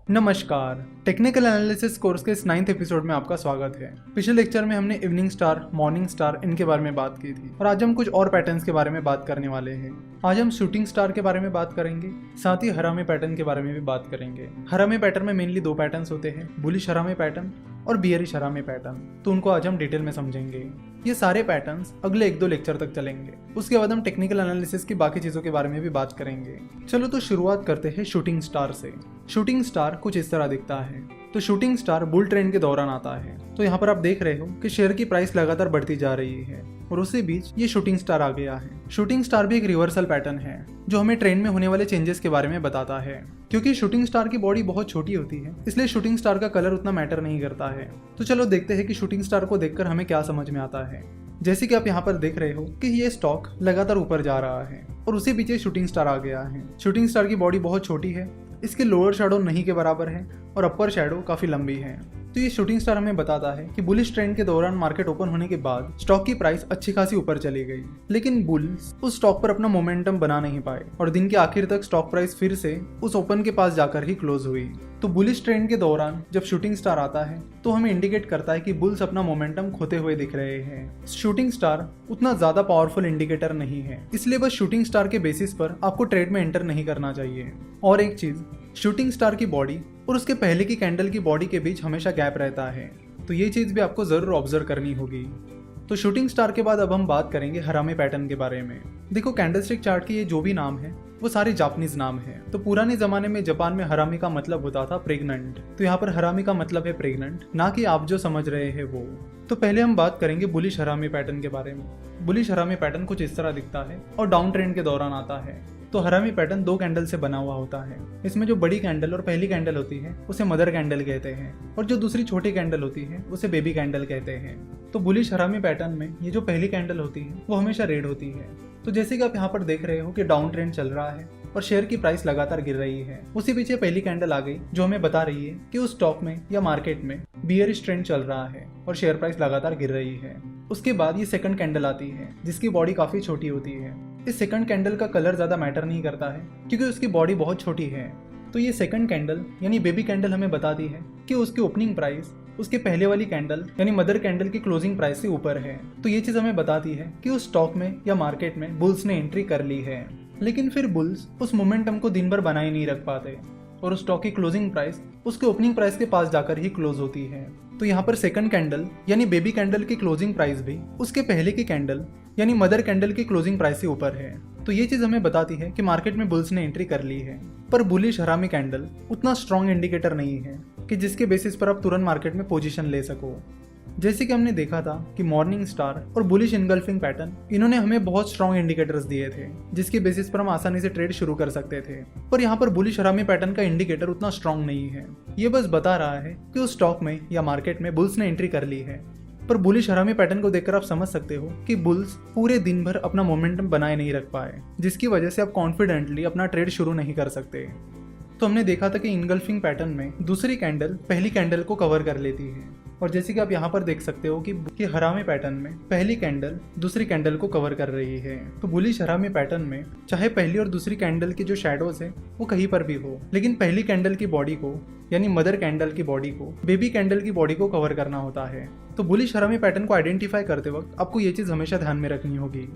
नमस्कार, technical analysis course के इस 9th एपिसोड में आपका स्वागत है। पिछले लेक्चर में हमने इवनिंग स्टार, मॉर्निंग स्टार इनके बारे में बात की थी और आज हम कुछ और पैटर्न्स के बारे में बात करने वाले हैं। आज हम शूटिंग स्टार के बारे में बात करेंगे, साथ ही हरामे पैटर्न के बारे में भी बात करेंगे। हरामे पैटर्न में मेनली दो पैटर्न्स होते हैं, बुलिश हरामे पैटर्न और बियरिश हरामे पैटर्न, तो उनको आज हम डिटेल में समझेंगे। ये सारे पैटर्न्स अगले 1-2 लेक्चर तक चलेंगे। उसके बाद हम टेक्निकल एनालिसिस की बाकी चीजों के बारे में भी बात करेंगे। चलो तो शुरुआत करते हैं शूटिंग स्टार से। शूटिंग स्टार कुछ इस तरह दिखता है। तो शूटिंग स्टार बुल ट्रेंड के दौरान आता है। तो यहाँ पर आप देख रहे हो कि शेयर की प्राइस लगातार बढ़ती जा रही है और उसी बीच ये शूटिंग स्टार आ गया है। शूटिंग स्टार भी एक रिवर्सल पैटर्न है जो हमें ट्रेंड में होने वाले चेंजेस के बारे में बताता है। क्योंकि शूटिंग स्टार की बॉडी बहुत छोटी होती है, इसलिए शूटिंग स्टार का कलर उतना मैटर नहीं करता है। तो चलो देखते हैं कि शूटिंग स्टार को देखकर हमें क्या समझ में आता है। जैसे कि आप यहाँ पर देख रहे हो कि ये स्टॉक लगातार ऊपर जा रहा है और उसी पीछे शूटिंग स्टार आ गया है। शूटिंग स्टार की बॉडी बहुत छोटी है, इसके लोअर शैडो नहीं के बराबर है और अपर शैडो काफी लंबी है। तो ये शूटिंग स्टार हमें बताता है कि बुलिश ट्रेंड के दौरान मार्केट ओपन होने के बाद स्टॉक की प्राइस अच्छी खासी ऊपर चली गई, लेकिन बुल्स उस स्टॉक पर अपना मोमेंटम बना नहीं पाए और दिन के आखिर तक स्टॉक प्राइस फिर से उस ओपन के पास जाकर ही क्लोज हुई। तो बुलिश ट्रेंड के दौरान जब शूटिंग स्टार आता है तो हमें इंडिकेट करता है कि बुल्स अपना मोमेंटम खोते हुए दिख रहे हैं। शूटिंग स्टार उतना ज्यादा पावरफुल इंडिकेटर नहीं है, इसलिए बस शूटिंग स्टार के बेसिस पर आपको ट्रेड में एंटर नहीं करना चाहिए। और एक चीज, शूटिंग स्टार की बॉडी और उसके पहले की कैंडल की बॉडी के बीच हमेशा गैप रहता है, तो ये चीज भी आपको जरूर ऑब्जर्व करनी होगी। तो शूटिंग स्टार के बाद अब हम बात करेंगे हरामे पैटर्न के बारे में। देखो, कैंडलस्टिक चार्ट के ये जो भी नाम है वो सारे जापानीज नाम है। तो पुराने जमाने में जापान में हरामी का मतलब होता था प्रेग्नेंट, तो यहाँ पर हरामी का मतलब है प्रेग्नेंट, ना कि आप जो समझ रहे हैं वो। तो पहले हम बात करेंगे बुलिश हरामी पैटर्न के बारे में। बुलिश हरामी पैटर्न कुछ इस तरह दिखता है और डाउन ट्रेंड के दौरान आता है। तो हरामी पैटर्न 2 कैंडल से बना हुआ होता है। इसमें जो बड़ी कैंडल और पहली कैंडल होती है उसे मदर कैंडल कहते हैं और जो दूसरी छोटी कैंडल होती है उसे बेबी कैंडल कहते हैं। तो बुलिश हरामी पैटर्न में ये जो पहली कैंडल होती है वो हमेशा रेड होती है। तो जैसे कि आप यहाँ पर देख रहे हो कि डाउन ट्रेंड चल रहा है और शेयर की प्राइस लगातार गिर रही है, उसी पीछे पहली कैंडल आ गई जो हमें बता रही है कि उस स्टॉक में या मार्केट में बियरिश ट्रेंड चल रहा है और शेयर प्राइस लगातार गिर रही है। उसके बाद ये सेकंड कैंडल आती है जिसकी बॉडी काफी छोटी होती है। इस सेकंड कैंडल का कलर ज्यादा मैटर नहीं करता है क्योंकि उसकी बॉडी बहुत छोटी है। तो ये सेकंड कैंडल यानी बेबी कैंडल हमें बताती है कि उसकी ओपनिंग प्राइस उसके पहले वाली कैंडल यानी मदर कैंडल की क्लोजिंग प्राइस से ऊपर है। तो ये चीज हमें बताती है कि उस स्टॉक में या मार्केट में बुल्स ने एंट्री कर ली है। लेकिन फिर बुल्स उस मोमेंटम को दिन भर बनाए नहीं रख पाते और उस स्टॉक की क्लोजिंग प्राइस उसके ओपनिंग प्राइस के पास जाकर ही क्लोज होती है। तो यहाँ पर सेकंड कैंडल यानी बेबी कैंडल की क्लोजिंग प्राइस भी उसके पहले की कैंडल यानी मदर कैंडल की क्लोजिंग प्राइस से ऊपर है। तो ये चीज हमें बताती है कि मार्केट में बुल्स ने एंट्री कर ली है। पर बुलिश हरामी कैंडल उतना स्ट्रॉन्ग इंडिकेटर नहीं है कि जिसके बेसिस पर आप तुरंत मार्केट में पोजीशन ले सको। जैसे कि हमने देखा था कि मॉर्निंग स्टार और बुलिश इनगल्फिंग पैटर्न इन्होंने हमें बहुत स्ट्रॉन्ग इंडिकेटर्स दिए थे जिसके बेसिस पर हम आसानी से ट्रेड शुरू कर सकते थे। पर यहाँ पर बुलिश हरामी पैटर्न का इंडिकेटर उतना स्ट्रॉन्ग नहीं है, ये बस बता रहा है कि उस स्टॉक में या मार्केट में बुल्स ने एंट्री कर ली है। पर बुलिश हरामी पैटर्न को देखकर आप समझ सकते हो कि बुल्स पूरे दिन भर अपना मोमेंटम बनाए नहीं रख पाए, जिसकी वजह से आप कॉन्फिडेंटली अपना ट्रेड शुरू नहीं कर सकते। तो हमने देखा था कि इनगल्फिंग पैटर्न में दूसरी कैंडल पहली कैंडल को कवर कर लेती है और जैसे कि आप यहाँ पर देख सकते हो कि हरामी पैटर्न में पहली कैंडल दूसरी कैंडल को कवर कर रही है। तो बुलिश हरामी पैटर्न में चाहे पहली और दूसरी कैंडल की जो शैडोज है वो कहीं पर भी हो, लेकिन पहली कैंडल की बॉडी को यानी मदर कैंडल की बॉडी को बेबी कैंडल की बॉडी को कवर करना होता है। तो बुलिश हरामी पैटर्न को आइडेंटिफाई करते वक्त आपको ये चीज हमेशा ध्यान में रखनी होगी।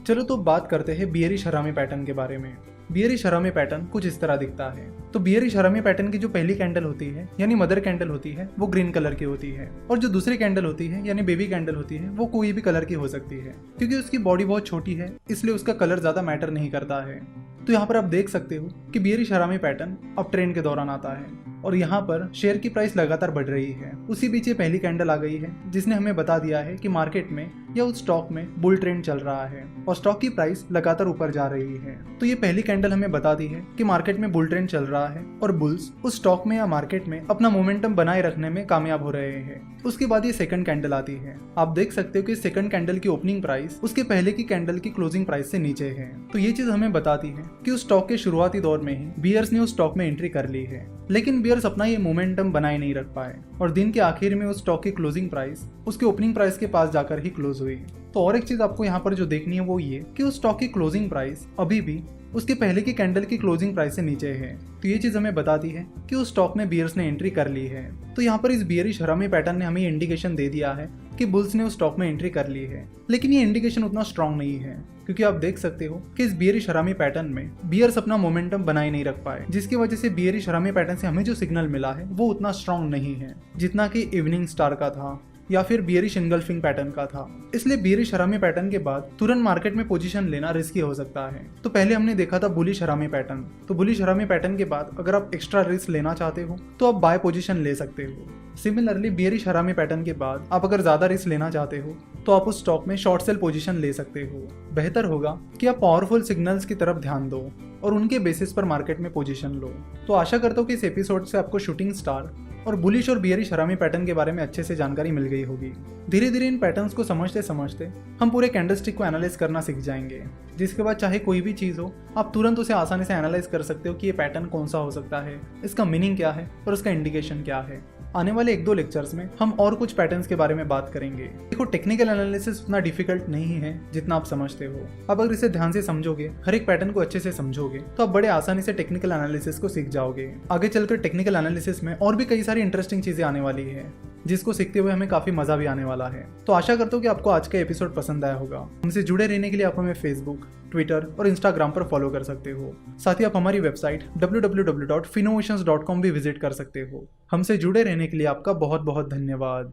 चलो तो बात करते हैं बियरिश हरामी पैटर्न के बारे में। बियरिश हरामी पैटर्न कुछ इस तरह दिखता है। तो बियरिश हरामी पैटर्न की जो पहली कैंडल होती है यानी मदर कैंडल होती है वो ग्रीन कलर की होती है और जो दूसरी कैंडल होती है यानी बेबी कैंडल होती है वो कोई भी कलर की हो सकती है। क्योंकि उसकी बॉडी बहुत छोटी है इसलिए उसका कलर ज्यादा मैटर नहीं करता है। तो यहाँ पर आप देख सकते हो कि बियरिश हरामी पैटर्न अप ट्रेंड के दौरान आता है और यहाँ पर शेयर की प्राइस लगातार बढ़ रही है। उसी बीच ये पहली कैंडल आ गई है जिसने हमें बता दिया है कि मार्केट में या उस स्टॉक में बुल ट्रेंड चल रहा है और स्टॉक की प्राइस लगातार ऊपर जा रही है। तो ये पहली कैंडल हमें बताती है कि मार्केट में बुल ट्रेंड चल रहा है और बुल्स उस स्टॉक में या मार्केट में अपना मोमेंटम बनाए रखने में कामयाब हो रहे हैं। उसके बाद ये सेकंड कैंडल आती है। आप देख सकते हो कि सेकंड कैंडल की ओपनिंग प्राइस उसके पहले की कैंडल की क्लोजिंग प्राइस से नीचे है। तो ये चीज हमें बताती है कि उस स्टॉक के शुरुआती दौर में ही बियर्स ने उस स्टॉक में एंट्री कर ली है, लेकिन बियर्स अपना ये मोमेंटम बनाए नहीं रख पाए और दिन के आखिर में उस स्टॉक की क्लोजिंग प्राइस उसके ओपनिंग प्राइस के पास जाकर ही क्लोज हुई। तो और एक चीज आपको यहाँ पर जो देखनी है वो ये कि उस स्टॉक की क्लोजिंग प्राइस अभी भी उसके पहले की कैंडल की क्लोजिंग प्राइस से नीचे है। तो ये चीज हमें बताती है कि उस स्टॉक में बियर्स ने एंट्री कर ली है। तो यहाँ पर इस बियरिश हरामी पैटर्न ने हमें इंडिकेशन दे दिया है कि बुल्स ने उस स्टॉक में एंट्री कर ली है, लेकिन ये इंडिकेशन उतना स्ट्रांग नहीं है क्योंकि आप देख सकते हो कि इस बियरिश हरामी पैटर्न में बियर्स अपना मोमेंटम बनाए नहीं रख पाए, जिसकी वजह से बियरिश हरामी पैटर्न से हमें जो सिग्नल मिला है वो उतना स्ट्रांग नहीं है जितना कि इवनिंग स्टार का था या फिर बियरिश इंगल्फिंग पैटर्न का था। इसलिए बियरिश हरामी पैटर्न के बाद तुरंत मार्केट में पोजीशन लेना रिस्की हो सकता है। तो पहले हमने देखा था बुलिश हरामी पैटर्न, तो बुलिश हरामी पैटर्न के बाद अगर आप एक्स्ट्रा रिस्क लेना चाहते हो तो आप बाय पोजीशन ले सकते हो। सिमिलरली बियरिश हरामी पैटर्न के बाद आप अगर ज्यादा रिस्क लेना चाहते हो तो आप उस स्टॉक में शॉर्ट सेल पोजीशन ले सकते हो। बेहतर होगा कि आप पावरफुल सिग्नल्स की तरफ ध्यान दो और उनके बेसिस पर मार्केट में पोजीशन लो। तो आशा करता हूँ कि इस एपिसोड से आपको शूटिंग स्टार और बुलिश और बियरिश हरामी पैटर्न के बारे में अच्छे से जानकारी मिल गई होगी। धीरे धीरे इन पैटर्न्स को समझते समझते हम पूरे कैंडलस्टिक को एनालाइज करना सीख जाएंगे, जिसके बाद चाहे कोई भी चीज़ हो आप तुरंत उसे आसानी से एनालाइज कर सकते हो कि ये पैटर्न कौन सा हो सकता है, इसका मीनिंग क्या है और उसका इंडिकेशन क्या है। आने वाले 1-2 लेक्चर्स में हम और कुछ पैटर्न्स के बारे में बात करेंगे। देखो, टेक्निकल एनालिसिस उतना डिफिकल्ट नहीं है जितना आप समझते हो। अब अगर इसे ध्यान से समझोगे, हर एक पैटर्न को अच्छे से समझोगे, तो आप बड़े आसानी से टेक्निकल एनालिसिस को सीख जाओगे। आगे चलकर टेक्निकल एनालिसिस में और भी कई सारी इंटरेस्टिंग चीजें आने वाली है, जिसको सीखते हुए हमें काफी मजा भी आने वाला है। तो आशा करता हूँ कि आपको आज का एपिसोड पसंद आया होगा। हमसे जुड़े रहने के लिए आप हमें फेसबुक, ट्विटर और इंस्टाग्राम पर फॉलो कर सकते हो। साथ ही आप हमारी वेबसाइट www.finnovations.com भी विजिट कर सकते हो। हमसे जुड़े रहने के लिए आपका बहुत बहुत धन्यवाद।